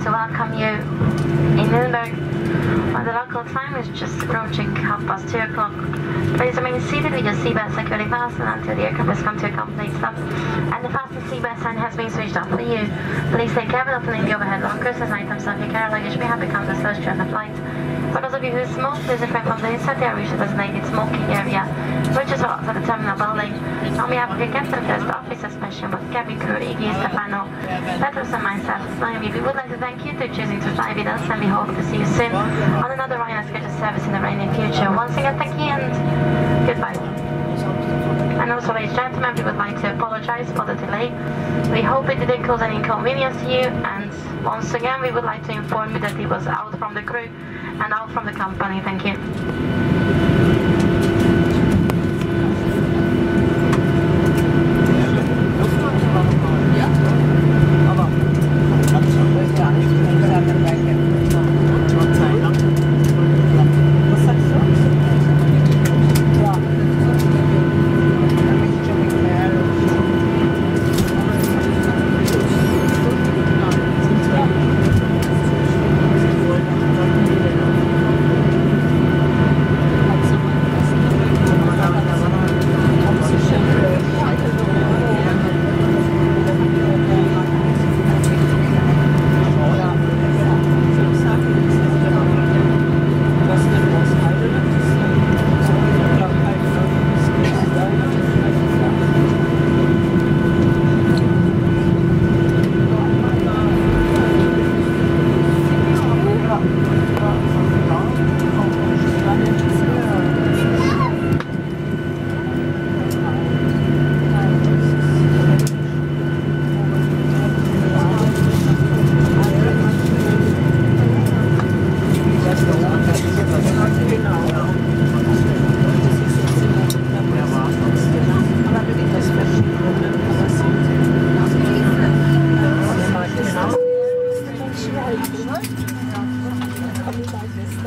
to welcome you in Nuremberg. When the local time is just approaching 2:30. Please remain seated with your seatbelt securely fastened until the aircraft has come to a complete stop and the fasten seatbelt sign has been switched off for you. Please take care of opening the overhead lockers as items of your care luggage may have become dislodged during the flight. For those of you who smoke, please refrain from the inside area which is a designated smoking area, which is also the terminal building. On behalf of your captain, first officer, special but cabin crew, Iggy, Stefano, Petros and myself, we would like to thank you for choosing to fly with us, and we hope to see you soon on another Ryanair scheduled service in the very near future. Once again, thank you and goodbye. And also, ladies and gentlemen, we would like to apologize for the delay. We hope it didn't cause any inconvenience to you, and once again, we would like to inform you that it was out from the crew and out from the company. Thank you.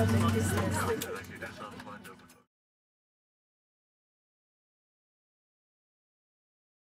Business.